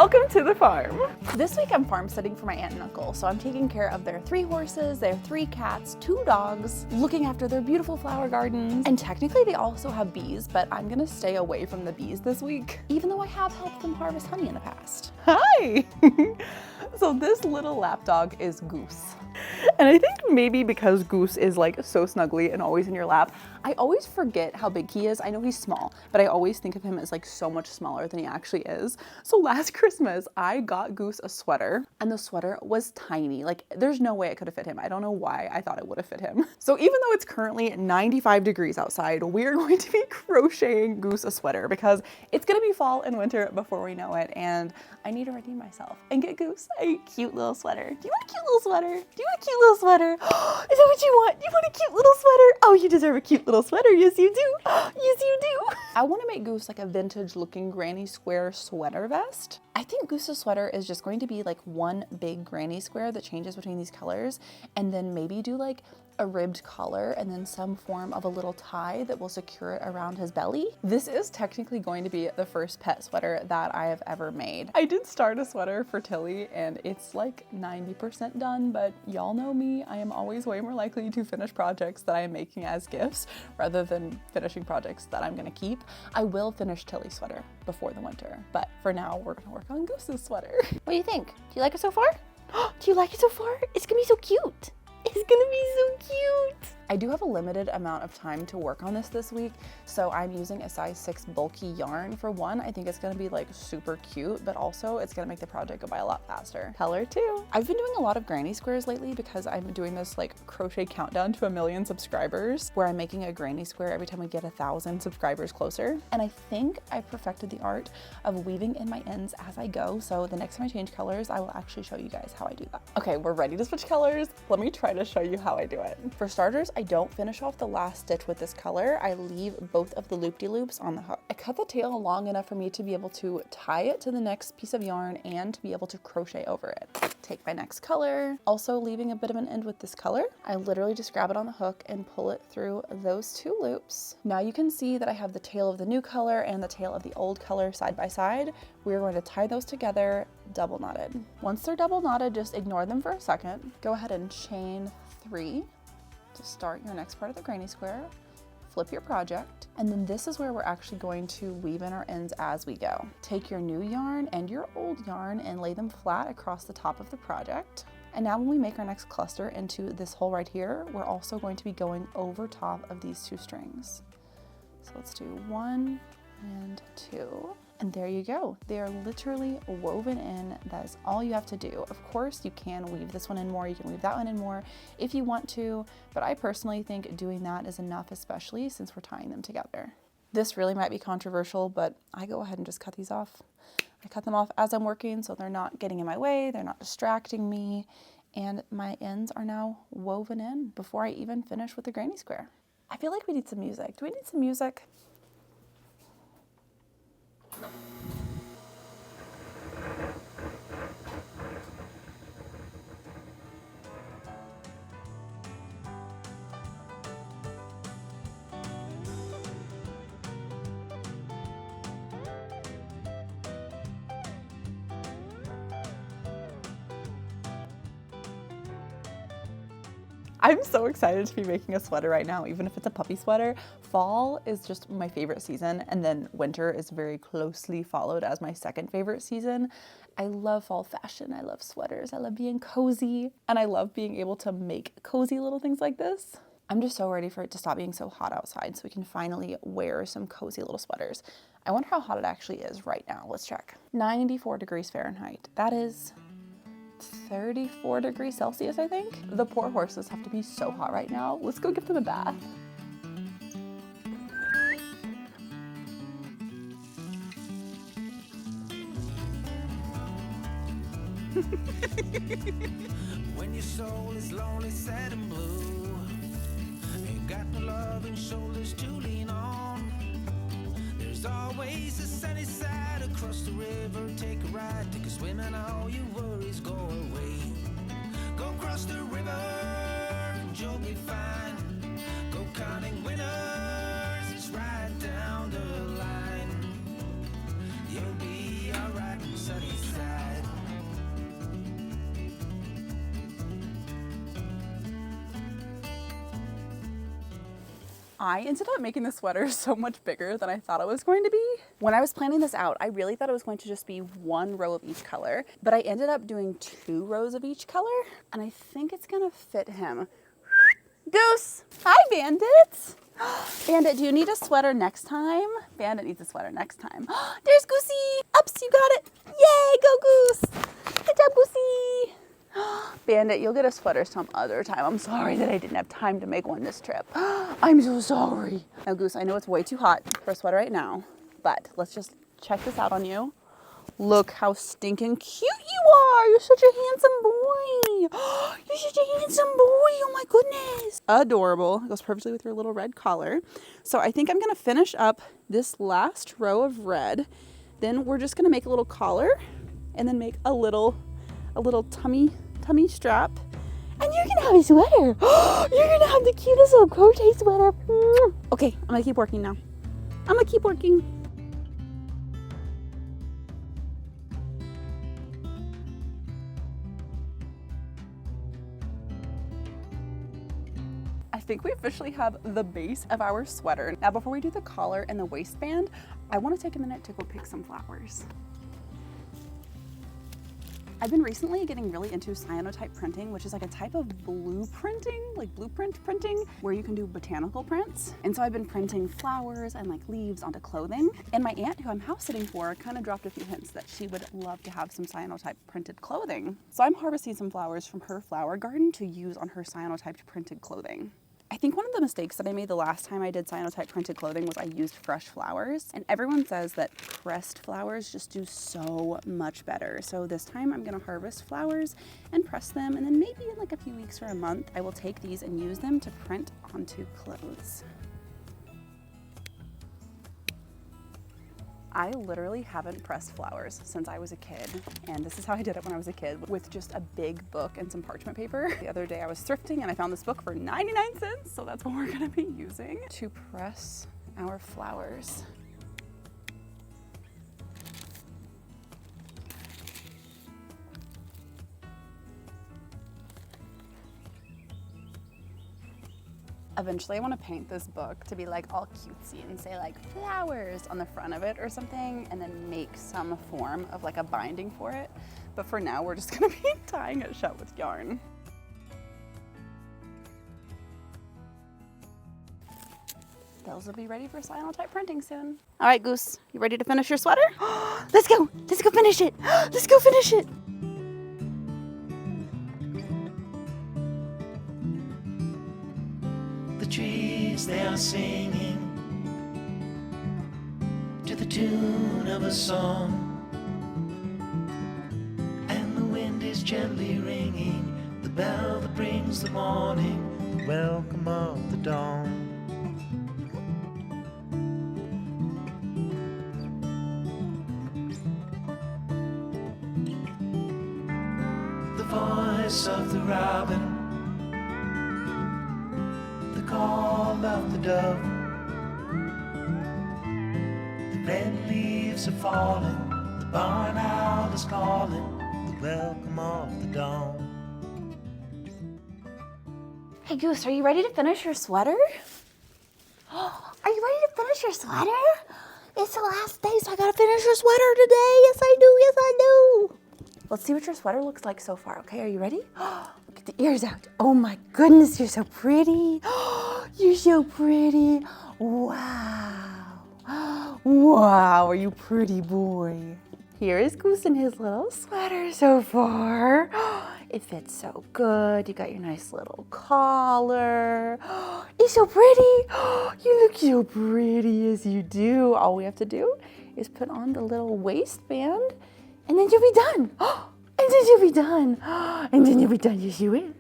Welcome to the farm. This week I'm farmsteading for my aunt and uncle, so I'm taking care of their 3 horses, their 3 cats, 2 dogs, looking after their beautiful flower gardens, and technically they also have bees, but I'm gonna stay away from the bees this week, even though I have helped them harvest honey in the past. Hi! So this little lapdog is Goose. And I think maybe because Goose is like so snuggly and always in your lap, I always forget how big he is. I know he's small, but I always think of him as like so much smaller than he actually is. So last Christmas, I got Goose a sweater and the sweater was tiny. Like there's no way it could have fit him. I don't know why I thought it would have fit him. So even though it's currently 95 degrees outside, we're going to be crocheting Goose a sweater because it's gonna be fall and winter before we know it. And I need to redeem myself and get Goose a cute little sweater. Do you want a cute little sweater? Do you want a cute little sweater? Is that what you want? You want a cute little sweater? Oh, you deserve a cute little sweater. Yes, you do. Yes, you do. I want to make Goose like a vintage looking granny square sweater vest. I think Goose's sweater is just going to be like one big granny square that changes between these colors, and then maybe do like a ribbed collar and then some form of a little tie that will secure it around his belly. This is technically going to be the first pet sweater that I have ever made. I did start a sweater for Tilly and it's like 90% done, but y'all know me, I am always way more likely to finish projects that I am making as gifts rather than finishing projects that I'm gonna keep. I will finish Tilly's sweater before the winter, but for now we're gonna work on Goose's sweater. What do you think? Do you like it so far? Do you like it so far? It's gonna be so cute. It's gonna be so cute. I do have a limited amount of time to work on this week, so I'm using a size 6 bulky yarn. For one, I think it's gonna be like super cute, but also it's gonna make the project go by a lot faster. Color 2. I've been doing a lot of granny squares lately because I'm doing this like crochet countdown to 1,000,000 subscribers, where I'm making a granny square every time we get 1,000 subscribers closer. And I think I perfected the art of weaving in my ends as I go, so the next time I change colors, I will actually show you guys how I do that. Okay, we're ready to switch colors. Let me try to show you how I do it. For starters, I don't finish off the last stitch with this color. I leave both of the loop-de-loops on the hook. I cut the tail long enough for me to be able to tie it to the next piece of yarn and to be able to crochet over it. Take my next color, also leaving a bit of an end with this color. I literally just grab it on the hook and pull it through those 2 loops. Now you can see that I have the tail of the new color and the tail of the old color side by side. We're going to tie those together double knotted. Once they're double knotted, just ignore them for a second. Go ahead and chain 3 to start your next part of the granny square. Flip your project, and then this is where we're actually going to weave in our ends as we go. Take your new yarn and your old yarn and lay them flat across the top of the project. And now when we make our next cluster into this hole right here, we're also going to be going over top of these 2 strings. So let's do 1 and 2. And there you go. They are literally woven in. That is all you have to do. Of course, you can weave this one in more. You can weave that one in more if you want to, but I personally think doing that is enough, especially since we're tying them together. This really might be controversial, but I go ahead and just cut these off. I cut them off as I'm working so they're not getting in my way, they're not distracting me, and my ends are now woven in before I even finish with the granny square. I feel like we need some music. Do we need some music? I'm so excited to be making a sweater right now, even if it's a puppy sweater. Fall is just my favorite season, and then winter is very closely followed as my second favorite season. I love fall fashion, I love sweaters, I love being cozy, and I love being able to make cozy little things like this. I'm just so ready for it to stop being so hot outside so we can finally wear some cozy little sweaters. I wonder how hot it actually is right now. Let's check. 94 degrees Fahrenheit. That is 34 degrees Celsius, I think. The poor horses have to be so hot right now. Let's go give them a bath. When your soul is lonely, sad and blue, ain't got no loving shoulders to lean on. There's always a sunny side across the river. Take a ride, take a swim, and all your worries go away. Go across the river and you'll be fine. Go counting winners, it's right down the line. You'll be alright, sunny side. I ended up making the sweater so much bigger than I thought it was going to be. When I was planning this out, I really thought it was going to just be one row of each color, but I ended up doing 2 rows of each color, and I think it's gonna fit him. Goose! Hi, Bandit! Bandit, do you need a sweater next time? Bandit needs a sweater next time. There's Goosey! Ups, you got it! Yay, go Goose! Good job, Goosey! Bandit, you'll get a sweater some other time. I'm sorry that I didn't have time to make one this trip. I'm so sorry. Now, Goose, I know it's way too hot for a sweater right now, but let's just check this out on you. Look how stinking cute you are. You're such a handsome boy. You're such a handsome boy. Oh my goodness. Adorable. It goes perfectly with your little red collar. So I think I'm going to finish up this last row of red. Then we're just going to make a little collar and then make a little tummy strap. And you're going to have a sweater. You're going to have the cutest little crochet sweater. Okay, I'm going to keep working now. I'm going to keep working. I think we officially have the base of our sweater. Now, before we do the collar and the waistband, I want to take a minute to go pick some flowers. I've been recently getting really into cyanotype printing, which is like a type of blueprinting, like blueprint printing, where you can do botanical prints. And so I've been printing flowers and like leaves onto clothing. And my aunt, who I'm house sitting for, kind of dropped a few hints that she would love to have some cyanotype printed clothing. So I'm harvesting some flowers from her flower garden to use on her cyanotyped printed clothing. I think one of the mistakes that I made the last time I did cyanotype printed clothing was I used fresh flowers, and everyone says that pressed flowers just do so much better. So this time I'm gonna harvest flowers and press them, and then maybe in like a few weeks or a month, I will take these and use them to print onto clothes. I literally haven't pressed flowers since I was a kid, and this is how I did it when I was a kid, with just a big book and some parchment paper. The other day I was thrifting and I found this book for 99 cents, so that's what we're gonna be using to press our flowers. Eventually I want to paint this book to be like all cutesy and say like flowers on the front of it or something, and then make some form of like a binding for it. But for now, we're just gonna be tying it shut with yarn. Those will be ready for cyanotype printing soon. All right, Goose, you ready to finish your sweater? Let's go finish it. Let's go finish it. Trees, they are singing to the tune of a song, and the wind is gently ringing the bell that brings the morning, the welcome of the dawn. The voice of the robin, call of the dove, the red leaves are falling, the barn owl is calling, the welcome of the dawn. Hey Goose, are you ready to finish your sweater? Are you ready to finish your sweater? It's the last day, so I gotta finish your sweater today. Yes, I do. Yes, I do. Let's see what your sweater looks like so far. Okay, are you ready? Get the ears out. Oh my goodness, you're so pretty. You're so pretty. Wow. Wow, are you pretty boy? Here is Goose in his little sweater so far. It fits so good. You got your nice little collar. It's so pretty. You look so pretty as you do. All we have to do is put on the little waistband, and then you'll be done. And then you'll be done. And then you'll be done. Yes, you will.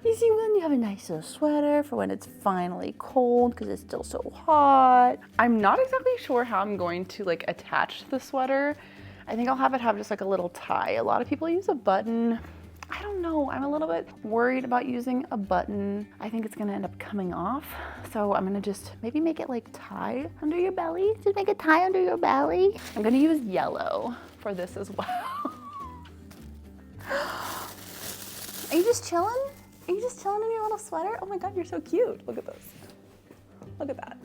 You see, when you have a nice little sweater for when it's finally cold, because it's still so hot. I'm not exactly sure how I'm going to like attach the sweater. I think I'll have it have just like a little tie. A lot of people use a button. I don't know. I'm a little bit worried about using a button. I think it's gonna end up coming off. So I'm gonna just maybe make it like tie under your belly. Just make a tie under your belly. I'm gonna use yellow for this as well. Are you just chilling? Are you just chilling in your little sweater? Oh my God, you're so cute. Look at this. Look at that.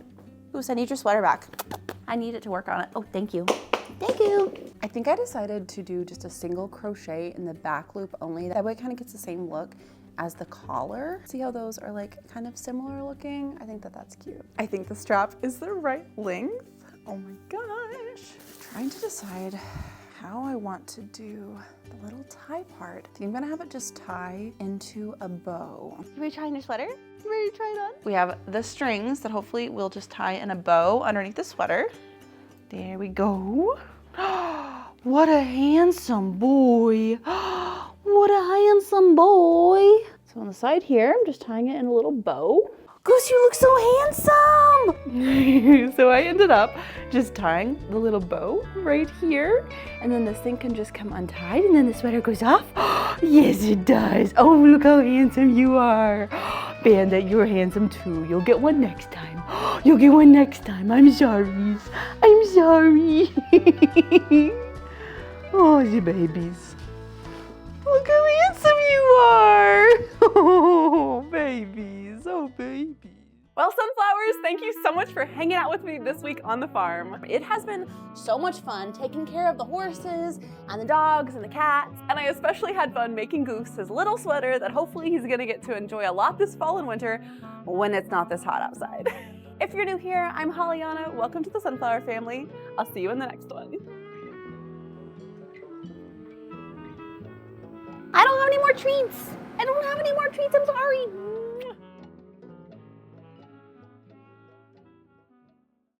Goose, I need your sweater back. I need it to work on it. Oh, thank you. Thank you. I think I decided to do just a single crochet in the back loop only. That way it kind of gets the same look as the collar. See how those are like kind of similar looking? I think that that's cute. I think the strap is the right length. Oh my gosh. Trying to decide how I want to do the little tie part. I think I'm gonna have it just tie into a bow. You ready to try on your sweater? You ready to try it on? We have the strings that hopefully we'll just tie in a bow underneath the sweater. There we go. What a handsome boy. What a handsome boy. So on the side here, I'm just tying it in a little bow. Goose, you look so handsome. So I ended up just tying the little bow right here. And then this thing can just come untied and then the sweater goes off. Yes, it does. Oh, look how handsome you are. Bandit, you're handsome too. You'll get one next time. You'll get one next time. I'm sorry. I'm sorry. Oh, the babies. Look how handsome you are. Oh, babies. Oh, babies. Well, sunflowers, thank you so much for hanging out with me this week on the farm. It has been so much fun taking care of the horses and the dogs and the cats. And I especially had fun making Goose his little sweater that hopefully he's gonna get to enjoy a lot this fall and winter when it's not this hot outside. If you're new here, I'm Hollyana. Welcome to the Sunflower family. I'll see you in the next one. I don't have any more treats. I'm sorry.